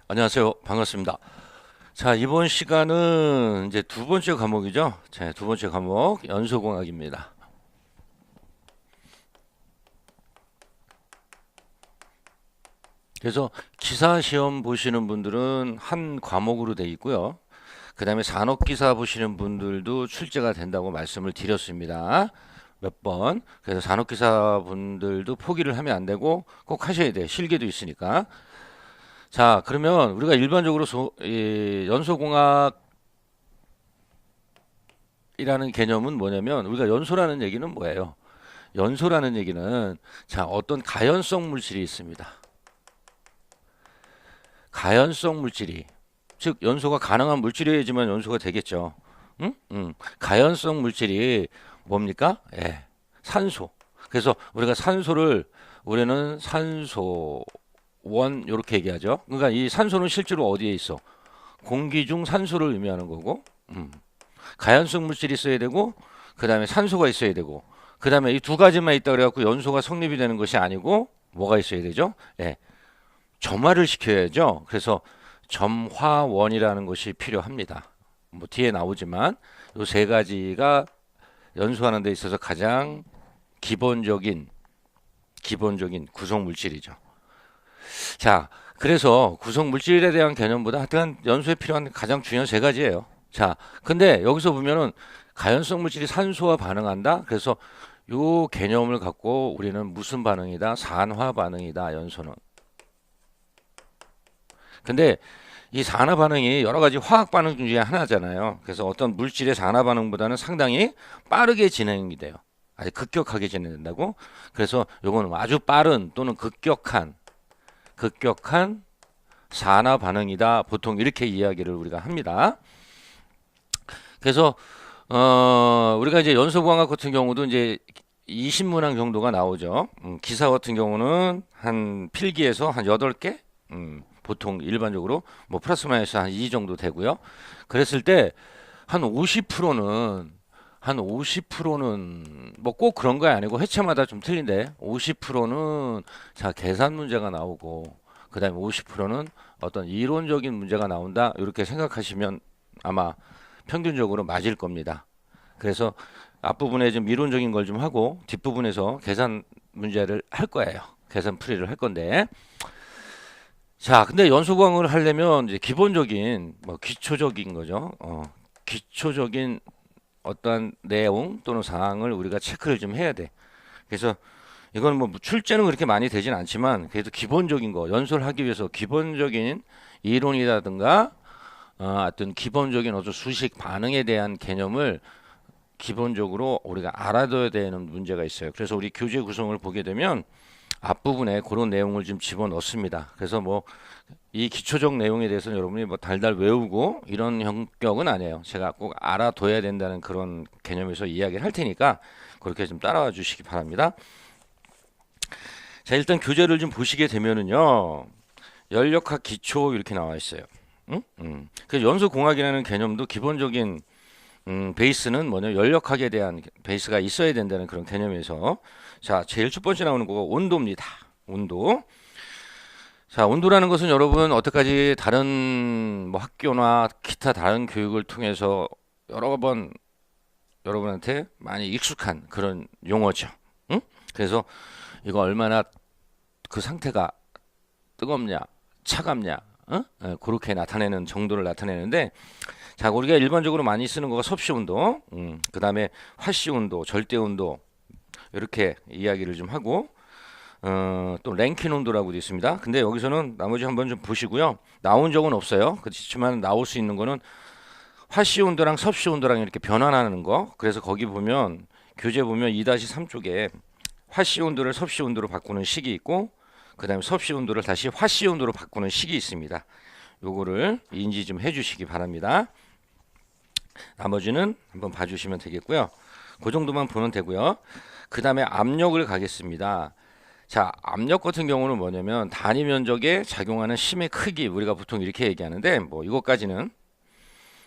안녕하세요. 반갑습니다. 자, 이번 시간은 이제 두 번째 과목이죠. 자, 두 번째 과목 연소공학입니다. 그래서 기사 시험 보시는 분들은 한 과목으로 돼 있고요. 그다음에 산업기사 보시는 분들도 출제가 된다고 말씀을 드렸습니다. 몇 번. 그래서 산업기사 분들도 포기를 하면 안 되고 꼭 하셔야 돼요. 실기도 있으니까. 자, 그러면 우리가 일반적으로 연소공학 이라는 개념은 뭐냐면 우리가 연소라는 얘기는 뭐예요? 연소라는 얘기는 자 어떤 가연성 물질이 있습니다. 가연성 물질이 즉 연소가 가능한 물질이어야지만 연소가 되겠죠. 응? 가연성 물질이 뭡니까? 예, 산소. 그래서 우리가 산소를 우리는 산소원 이렇게 얘기하죠. 그러니까 이 산소는 실제로 어디에 있어? 공기 중 산소를 의미하는 거고, 가연성 물질이 있어야 되고 그 다음에 산소가 있어야 되고 그 다음에 이 두 가지만 있다 그래갖고 연소가 성립이 되는 것이 아니고 뭐가 있어야 되죠? 예, 점화를 시켜야죠. 그래서 점화원이라는 것이 필요합니다. 뭐 뒤에 나오지만 이 세 가지가 연소하는 데 있어서 가장 기본적인 구성 물질이죠. 자, 그래서 구성 물질에 대한 개념보다 하여튼 연소에 필요한 가장 중요한 세 가지예요. 자, 근데 여기서 보면은 가연성 물질이 산소와 반응한다. 그래서 요 개념을 갖고 우리는 무슨 반응이다? 산화 반응이다. 연소는. 근데 이 산화 반응이 여러 가지 화학 반응 중에 하나잖아요. 그래서 어떤 물질의 산화 반응보다는 상당히 빠르게 진행이 돼요. 아주 급격하게 진행된다고. 그래서 요거는 아주 빠른 또는 급격한 산화 반응이다. 보통 이렇게 이야기를 우리가 합니다. 그래서 우리가 이제 연소광학 같은 경우도 이제 20문항 정도가 나오죠. 기사 같은 경우는 한 필기에서 한 8개? 보통 일반적으로 뭐 플러스 마이너스 한 이 정도 되고요. 그랬을 때 한 50%는 한 50%는 뭐 꼭 그런 거 아니고 회차마다 좀 틀린데 50%는 자 계산 문제가 나오고 그다음에 50%는 어떤 이론적인 문제가 나온다. 이렇게 생각하시면 아마 평균적으로 맞을 겁니다. 그래서 앞부분에 좀 이론적인 걸 좀 하고 뒷부분에서 계산 문제를 할 거예요. 계산 풀이를 할 건데. 자, 근데 연소광을 하려면 이제 기본적인 뭐 기초적인 거죠. 기초적인 어떠한 내용 또는 사항을 우리가 체크를 좀 해야 돼. 그래서 이건 뭐 출제는 그렇게 많이 되진 않지만 그래도 기본적인 거 연소를 하기 위해서 기본적인 이론이라든가 어떤 기본적인 어떤 수식 반응에 대한 개념을 기본적으로 우리가 알아둬야 되는 문제가 있어요. 그래서 우리 교재 구성을 보게 되면 앞부분에 그런 내용을 좀 집어넣습니다. 그래서 뭐 이 기초적 내용에 대해서는 여러분이 뭐 달달 외우고 이런 형격은 아니에요. 제가 꼭 알아둬야 된다는 그런 개념에서 이야기를 할 테니까 그렇게 좀 따라와 주시기 바랍니다. 자, 일단 교재를 좀 보시게 되면은요. 연력학 기초 이렇게 나와 있어요. 그래서 연소공학이라는 개념도 기본적인 베이스는 뭐냐 연력학에 대한 베이스가 있어야 된다는 그런 개념에서 자 제일 첫 번째 나오는 거가 온도입니다. 온도. 자 온도라는 것은 여러분 어때까지 다른 뭐 학교나 기타 다른 교육을 통해서 여러 번 여러분한테 많이 익숙한 그런 용어죠. 응? 그래서 이거 얼마나 그 상태가 뜨겁냐 차갑냐 그렇게 나타내는 정도를 나타내는데 자, 우리가 일반적으로 많이 쓰는 거가 섭씨 온도, 그 다음에 화씨 온도, 절대 온도, 이렇게 이야기를 좀 하고, 또 랭킨 온도라고도 있습니다. 근데 여기서는 나머지 한번 좀 보시고요. 나온 적은 없어요. 그렇지만 나올 수 있는 거는 화씨 온도랑 섭씨 온도랑 이렇게 변환하는 거. 그래서 거기 보면, 교재 보면 2-3 쪽에 화씨 온도를 섭씨 온도로 바꾸는 식이 있고, 그 다음에 섭씨 온도를 다시 화씨 온도로 바꾸는 식이 있습니다. 요거를 인지 좀 해주시기 바랍니다. 나머지는 한번 봐주시면 되겠고요. 그 정도만 보면 되고요. 그 다음에 압력을 가겠습니다. 자, 압력 같은 경우는 뭐냐면 단위 면적에 작용하는 힘의 크기 우리가 보통 이렇게 얘기하는데 뭐 이것까지는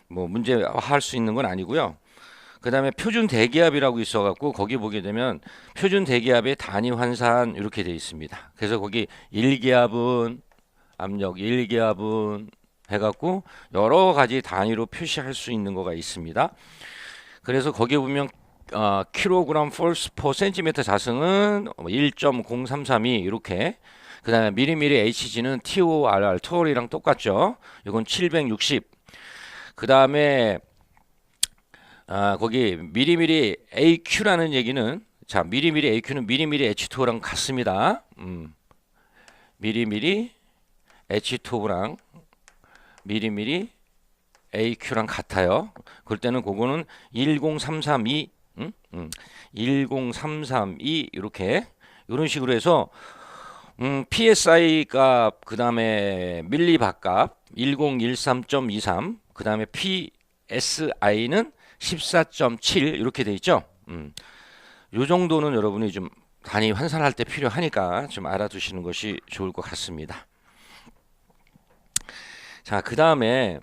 뭐 문제할 수 있는 건 아니고요. 그 다음에 표준 대기압이라고 있어갖고 거기 보게 되면 표준 대기압의 단위 환산 이렇게 되어 있습니다. 그래서 거기 1기압은 압력 1기압은 해갖고 여러 가지 단위로 표시할 수 있는 거가 있습니다. 그래서 거기에 보면 킬로그램 폴스 퍼 센티미터 자승은 1.0332 이렇게, 그 다음에 미리미리 HG는 TORR 토얼이랑 똑같죠. 이건 760. 그 다음에 거기 미리미리 AQ라는 얘기는, 자, 미리미리 AQ는 미리미리 H2O랑 같습니다. 미리미리 H2O랑 미리미리 AQ랑 같아요. 그럴 때는 그거는 10332, 10332 이렇게 이런 식으로 해서 PSI 값, 그 다음에 밀리바 값 1013.23, 그 다음에 PSI는 14.7 이렇게 돼 있죠. 요 정도는 여러분이 좀 단위 환산할 때 필요하니까 좀 알아두시는 것이 좋을 것 같습니다. 자, 그 다음에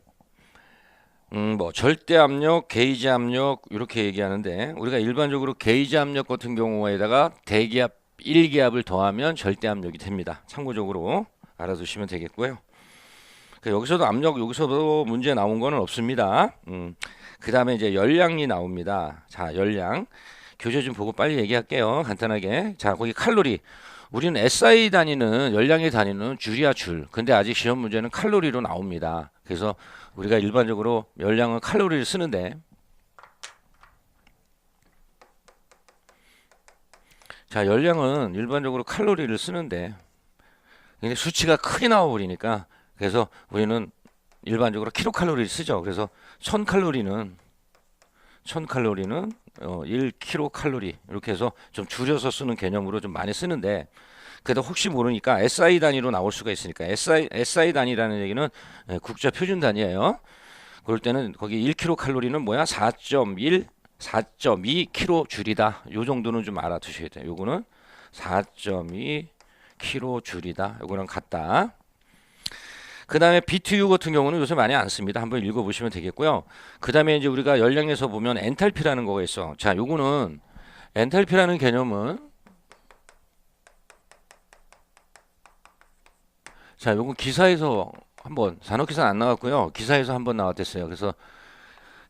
뭐 절대 압력, 게이지 압력 이렇게 얘기하는데, 우리가 일반적으로 게이지 압력 같은 경우에다가 대기압 1기압을 더하면 절대 압력이 됩니다. 참고적으로 알아두시면 되겠고요. 여기서도 압력, 여기서도 문제 나온 거는 없습니다. 그 다음에 이제 열량이 나옵니다. 자, 열량. 교재 좀 보고 빨리 얘기할게요. 간단하게. 자, 거기 칼로리. 우리는 SI 단위는, 열량의 단위는 줄이야 줄. 근데 아직 시험 문제는 칼로리로 나옵니다. 그래서 우리가 일반적으로 열량은 칼로리를 쓰는데, 자, 열량은 일반적으로 칼로리를 쓰는데, 근데 수치가 크게 나와버리니까, 그래서 우리는 일반적으로 킬로칼로리를 쓰죠. 그래서 1000칼로리는 1kcal 이렇게 해서 좀 줄여서 쓰는 개념으로 좀 많이 쓰는데, 그래도 혹시 모르니까 SI 단위로 나올 수가 있으니까, SI 단위라는 얘기는 국자 표준 단위예요. 그럴 때는 거기 1kcal는 뭐야? 4.1, 4.2 kJ이다. 요 정도는 좀 알아두셔야 돼요. 요거는 4.2 kJ이다. 요거랑 같다. 그 다음에 BTU 같은 경우는 요새 많이 안 씁니다. 한번 읽어보시면 되겠고요. 그 다음에 이제 우리가 열량에서 보면 엔탈피라는 거가 있어. 자, 요거는 엔탈피라는 개념은, 자, 요거 기사에서 한번, 산업기사 안 나왔고요. 기사에서 한번 나왔댔어요. 그래서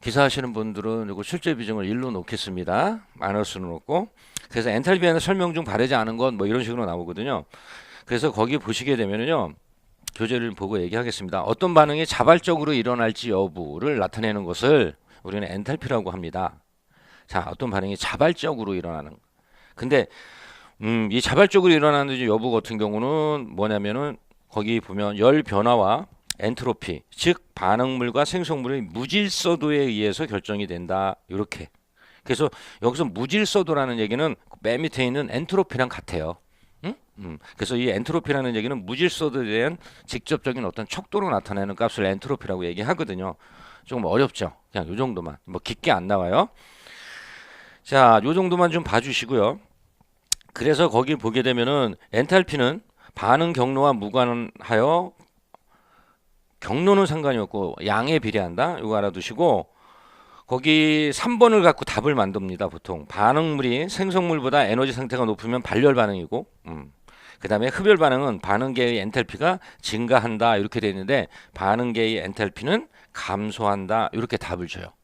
기사 하시는 분들은 요거 실제 비중을 1로 놓겠습니다. 마이너스로 놓고. 그래서 엔탈피에는 설명 중 바르지 않은 것 뭐 이런 식으로 나오거든요. 그래서 거기 보시게 되면은요, 교재를 보고 얘기하겠습니다. 어떤 반응이 자발적으로 일어날지 여부를 나타내는 것을 우리는 엔탈피라고 합니다. 자, 어떤 반응이 자발적으로 일어나는. 근데 이 자발적으로 일어나는 여부 같은 경우는 뭐냐면은 거기 보면 열 변화와 엔트로피, 즉 반응물과 생성물의 무질서도에 의해서 결정이 된다. 이렇게. 그래서 여기서 무질서도라는 얘기는 맨 밑에 있는 엔트로피랑 같아요. 그래서 이 엔트로피라는 얘기는 무질서도에 대한 직접적인 어떤 척도로 나타내는 값을 엔트로피라고 얘기하거든요. 조금 어렵죠. 그냥 요 정도만. 뭐 깊게 안 나와요. 자, 요 정도만 좀 봐주시고요. 그래서 거기 보게 되면은 엔탈피는 반응 경로와 무관하여, 경로는 상관이 없고 양에 비례한다. 이거 알아두시고, 거기 3번을 갖고 답을 만듭니다. 보통 반응물이 생성물보다 에너지 상태가 높으면 발열 반응이고, 그 다음에 흡열 반응은 반응계의 엔탈피가 증가한다 이렇게 되어 있는데, 반응계의 엔탈피는 감소한다 이렇게 답을 줘요.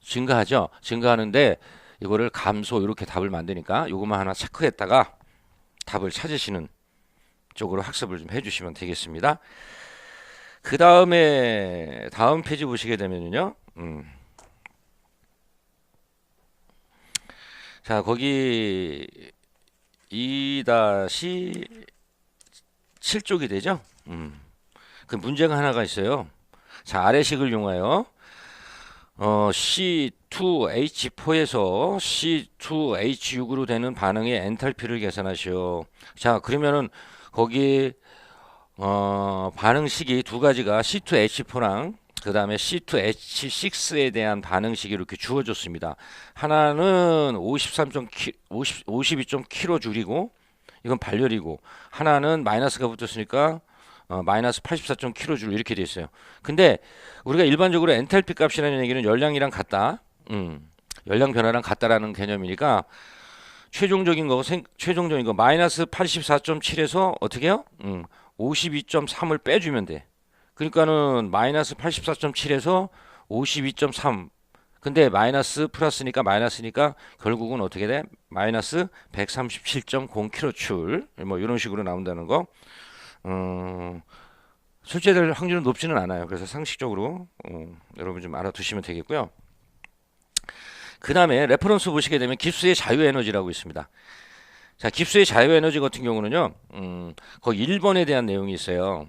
증가하죠. 증가하는데 이거를 감소 이렇게 답을 만드니까 이것만 하나 체크했다가 답을 찾으시는 쪽으로 학습을 좀 해주시면 되겠습니다. 그 다음에 다음 페이지 보시게 되면요, 자, 거기 2-7쪽이 되죠. 그 문제가 하나가 있어요. 자, 아래식을 이용하여 C2H4에서 C2H6으로 되는 반응의 엔탈피를 계산하시오. 자, 그러면은 거기 반응식이 두 가지가 C2H4랑 그 다음에 C2H6에 대한 반응식이 이렇게 주어졌습니다. 하나는 52.kJ이고 이건 발열이고, 하나는 마이너스가 붙었으니까 마이너스 84.kJ 이렇게 돼 있어요. 근데 우리가 일반적으로 엔탈피 값이라는 얘기는 열량이랑 같다, 열량 변화랑 같다라는 개념이니까 최종적인 거 마이너스 84.7에서 어떻게 해요? 52.3을 빼주면 돼. 그러니까는 마이너스 84.7에서 52.3. 근데 마이너스 플러스니까 마이너스니까 결국은 어떻게 돼? 마이너스 137.0kJ 뭐 이런 식으로 나온다는 거. 실제 될 확률은 높지는 않아요. 그래서 상식적으로 여러분 좀 알아두시면 되겠고요. 그 다음에 레퍼런스 보시게 되면 깁스의 자유에너지라고 있습니다. 자, 깁스의 자유에너지 같은 경우는요, 거기 1번에 대한 내용이 있어요.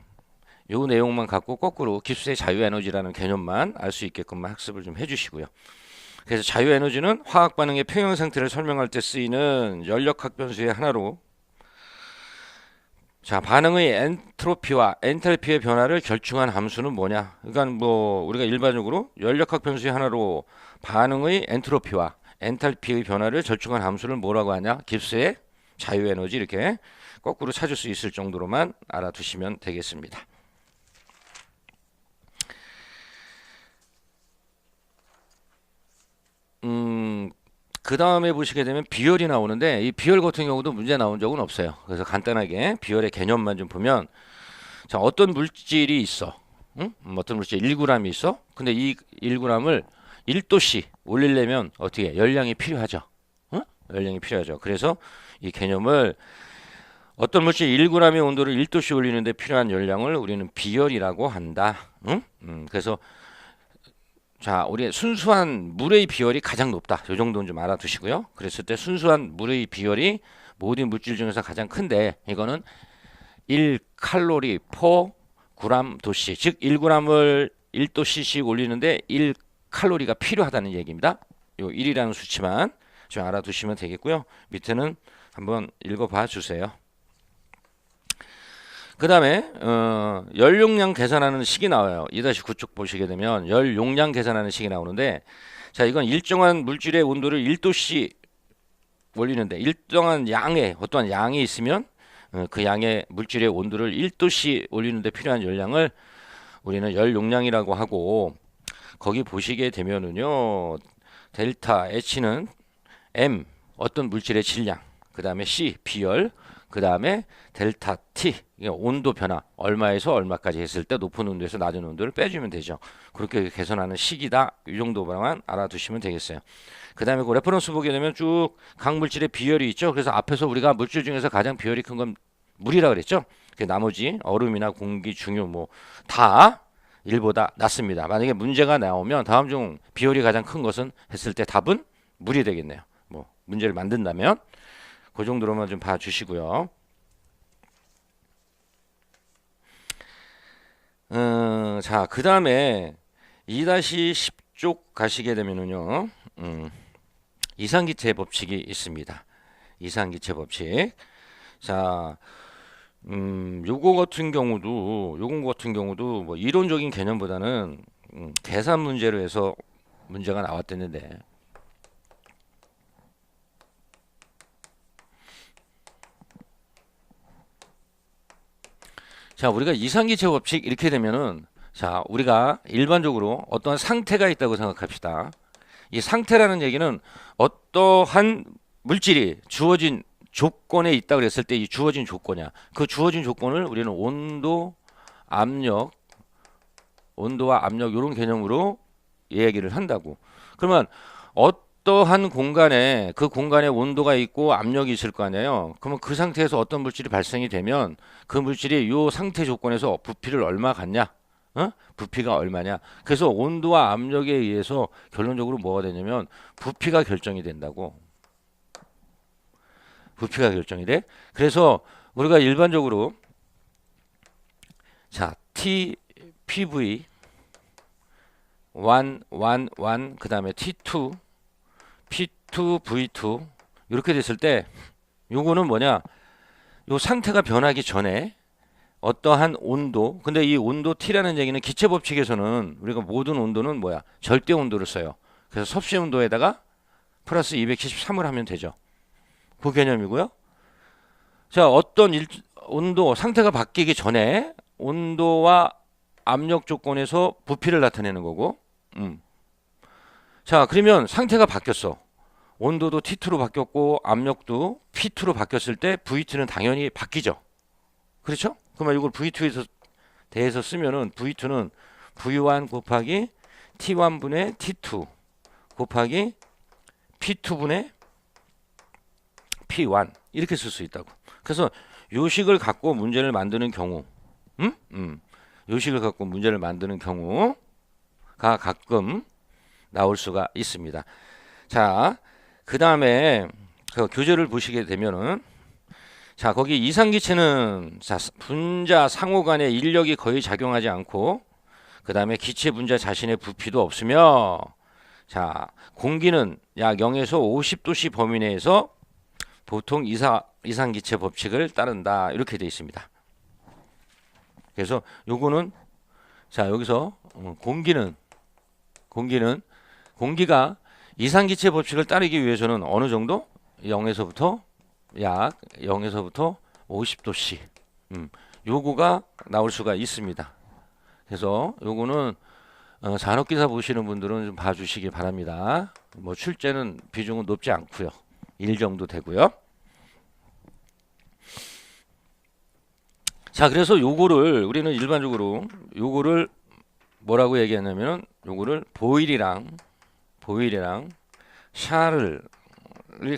요 내용만 갖고 거꾸로 깁스의 자유에너지라는 개념만 알 수 있게끔만 학습을 좀 해주시고요. 그래서 자유에너지는 화학 반응의 평형 상태를 설명할 때 쓰이는 연력학 변수의 하나로, 자, 반응의 엔트로피와 엔탈피의 변화를 결충한 함수는 뭐냐? 그러니까 뭐 우리가 일반적으로 연력학 변수의 하나로 반응의 엔트로피와 엔탈피의 변화를 결충한 함수를 뭐라고 하냐? 깁스의 자유에너지, 이렇게 거꾸로 찾을 수 있을 정도로만 알아두시면 되겠습니다. 그 다음에 보시게 되면 비열이 나오는데, 이 비열 같은 경우도 문제 나온 적은 없어요. 그래서 간단하게 비열의 개념만 좀 보면, 자, 어떤 물질이 있어. 응? 어떤 물질 1g이 있어. 근데 이 1g을 1도씨 올리려면 어떻게 해? 열량이 필요하죠. 응? 열량이 필요하죠. 그래서 이 개념을, 어떤 물질 1g의 온도를 1도씨 올리는데 필요한 열량을 우리는 비열이라고 한다. 응? 그래서 자, 우리 순수한 물의 비열이 가장 높다. 이 정도는 좀 알아두시고요. 그랬을 때 순수한 물의 비열이 모든 물질 중에서 가장 큰데, 이거는 1칼로리 per 그램 도씨, 즉 1g을 1도씨씩 올리는데 1칼로리가 필요하다는 얘기입니다. 요 1이라는 수치만 좀 알아두시면 되겠고요. 밑에는 한번 읽어봐 주세요. 그 다음에 열 용량 계산하는 식이 나와요. 2-9쪽 보시게 되면 열 용량 계산하는 식이 나오는데, 자, 이건 일정한 물질의 온도를 1도씨 올리는데 일정한 양의 어떠한 양이 있으면 그 양의 물질의 온도를 1도씨 올리는데 필요한 열량을 우리는 열 용량이라고 하고, 거기 보시게 되면은요, 델타 H는 M 어떤 물질의 질량, 그 다음에 C 비열, 그 다음에 델타 T 온도 변화, 얼마에서 얼마까지 했을 때 높은 온도에서 낮은 온도를 빼주면 되죠. 그렇게 개선하는 식이다. 이 정도만 알아두시면 되겠어요. 그 다음에 그 레퍼런스 보게 되면 쭉 각 물질의 비열이 있죠. 그래서 앞에서 우리가 물질 중에서 가장 비열이 큰 건 물이라 그랬죠. 나머지 얼음이나 공기, 중유 뭐 다 1보다 낮습니다. 만약에 문제가 나오면 다음 중 비열이 가장 큰 것은 했을 때 답은 물이 되겠네요. 뭐 문제를 만든다면 그 정도로만 좀 봐주시고요. 자, 그 다음에 2-10쪽 가시게 되면은요, 이상기체 법칙이 있습니다. 이상기체 법칙. 자, 요거 같은 경우도 뭐 이론적인 개념보다는 계산 문제로 해서 문제가 나왔댔는데, 자, 우리가 이상기체 법칙 이렇게 되면은, 자, 우리가 일반적으로 어떠한 상태가 있다고 생각합시다. 이 상태라는 얘기는 어떠한 물질이 주어진 조건에 있다 그랬을 때 이 주어진 조건이야. 그 주어진 조건을 우리는 온도와 압력 이런 개념으로 이야기를 한다고. 그러면 어떠한 공간에, 그 공간에 온도가 있고 압력이 있을 거 아니에요. 그러면 그 상태에서 어떤 물질이 발생이 되면 그 물질이 이 상태 조건에서 부피를 얼마 갖냐? 부피가 얼마냐? 그래서 온도와 압력에 의해서 결론적으로 뭐가 되냐면 부피가 결정이 된다고. 부피가 결정이 돼. 그래서 우리가 일반적으로, 자, T, PV 1, 그 다음에 T2, P2, V2 이렇게 됐을 때 요거는 뭐냐? 요 상태가 변하기 전에 어떠한 온도, 근데 이 온도 T라는 얘기는 기체 법칙에서는 우리가 모든 온도는 뭐야? 절대 온도를 써요. 그래서 섭씨 온도에다가 플러스 273을 하면 되죠. 그 개념이고요. 자, 어떤 온도, 상태가 바뀌기 전에 온도와 압력 조건에서 부피를 나타내는 거고, 자, 그러면 상태가 바뀌었어. 온도도 T2로 바뀌었고 압력도 P2로 바뀌었을 때 V2는 당연히 바뀌죠. 그렇죠? 그러면 이걸 V2에서 대해서 쓰면은 V2는 V1 곱하기 T1분의 T2 곱하기 P2분의 P1 이렇게 쓸 수 있다고. 그래서 요식을 갖고 문제를 만드는 경우, 요식을 갖고 문제를 만드는 경우가 가끔 나올 수가 있습니다. 자, 그 다음에 그 교재를 보시게 되면은 자, 거기 이상기체는 자, 분자 상호 간의 인력이 거의 작용하지 않고 그 다음에 기체 분자 자신의 부피도 없으며 자, 공기는 약 0에서 50도씨 범위 내에서 보통 이상기체 법칙을 따른다. 이렇게 되어 있습니다. 그래서 요거는 자, 여기서 공기가 이상기체 법칙을 따르기 위해서는 어느 정도 0에서부터 약 0에서부터 50도씨 요거가 나올 수가 있습니다. 그래서 요거는 산업기사 보시는 분들은 좀 봐주시기 바랍니다. 뭐 출제는 비중은 높지 않고요. 1 정도 되고요. 자, 그래서 요거를 우리는 일반적으로 요거를 뭐라고 얘기하냐면은 요거를 보일이랑 샤를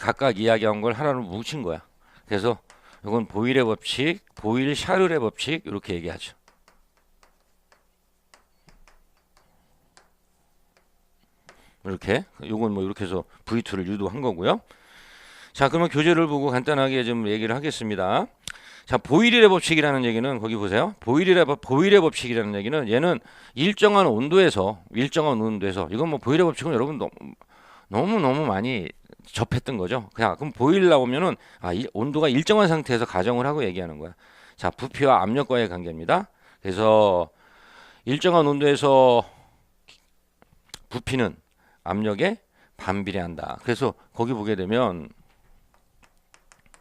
각각 이야기한 걸 하나로 뭉친 거야. 그래서 이건 보일의 법칙, 보일 샤를의 법칙 이렇게 얘기하죠. 이렇게 요건 뭐 이렇게 해서 V2를 유도한 거고요. 자, 그러면 교재를 보고 간단하게 좀 얘기를 하겠습니다. 자, 보일의 법칙이라는 얘기는 거기 보세요. 보일의 법칙이라는 얘기는 얘는 일정한 온도에서 이건 뭐 보일의 법칙은 여러분 너무 많이 접했던 거죠. 그럼 보일 나오면은 온도가 일정한 상태에서 가정을 하고 얘기하는 거야. 자, 부피와 압력과의 관계입니다. 그래서 일정한 온도에서 부피는 압력에 반비례한다. 그래서 거기 보게 되면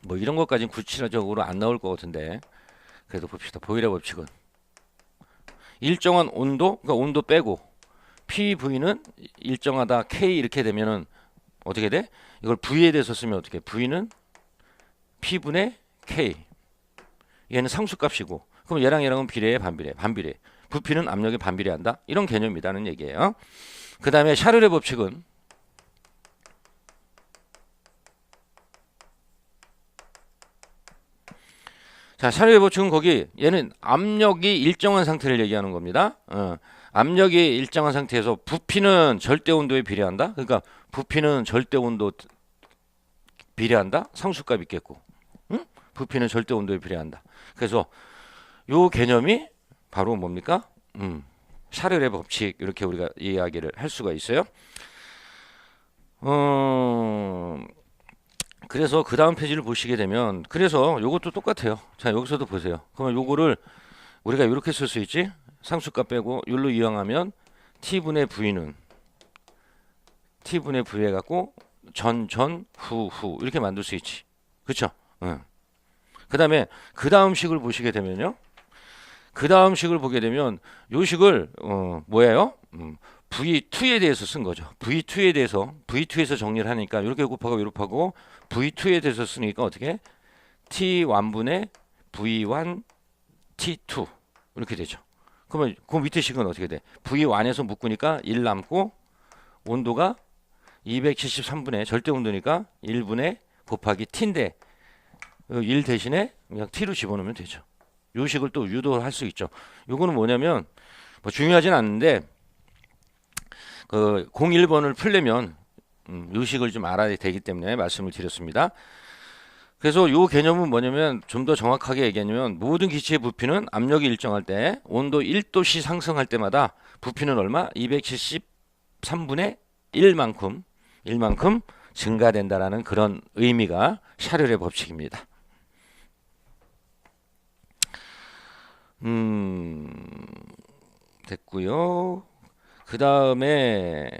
뭐 이런 것까지는 구체적으로 안 나올 것 같은데 그래도 봅시다. 보일의 법칙은 일정한 온도, 그러니까 온도 빼고 PV는 일정하다 K 이렇게 되면은 어떻게 돼? 이걸 V에 대해서 쓰면 어떻게? V는 P분의 K. 얘는 상수값이고 그럼 얘랑은 비례해 반비례. 부피는 압력에 반비례한다. 이런 개념이라는 얘기예요. 그 다음에 샤를의 법칙은 자, 샤를의 법칙은 거기 얘는 압력이 일정한 상태를 얘기하는 겁니다. 압력이 일정한 상태에서 부피는 절대 온도에 비례한다. 그러니까 부피는 절대 온도 비례한다. 상수값 있겠고, 부피는 절대 온도에 비례한다. 그래서 요 개념이 바로 뭡니까? 샤를의 법칙 이렇게 우리가 이야기를 할 수가 있어요. 그래서 그 다음 페이지를 보시게 되면 그래서 요것도 똑같아요. 자, 여기서도 보세요. 그러면 요거를 우리가 이렇게 쓸 수 있지? 상수값 빼고 율로 이항하면 T분의 V는 T분의 V 해갖고 전, 후 이렇게 만들 수 있지. 그쵸? 그 다음에 그 다음 식을 보시게 되면요. 그 다음 식을 보게 되면 요 식을 뭐예요? V2에 대해서 쓴 거죠. V2에서 정리를 하니까 이렇게 곱하고 이렇게 하고 V2에 대해서 쓰니까 어떻게? T1분의 V1 T2 이렇게 되죠. 그러면 그 밑에 식은 어떻게 돼? V1에서 묶으니까 1 남고 온도가 273분의 절대 온도니까 1분의 곱하기 T인데 1 대신에 그냥 T로 집어넣으면 되죠. 요 식을 또 유도할 수 있죠. 요거는 뭐냐면 뭐 중요하진 않는데 그 01번을 풀려면 요 식을 좀 알아야 되기 때문에 말씀을 드렸습니다. 그래서 요 개념은 뭐냐면 좀 더 정확하게 얘기하면 모든 기체의 부피는 압력이 일정할 때 온도 1도씨 상승할 때마다 부피는 얼마? 273분의 1만큼 증가된다라는 그런 의미가 샤를의 법칙입니다. 됐고요. 그 다음에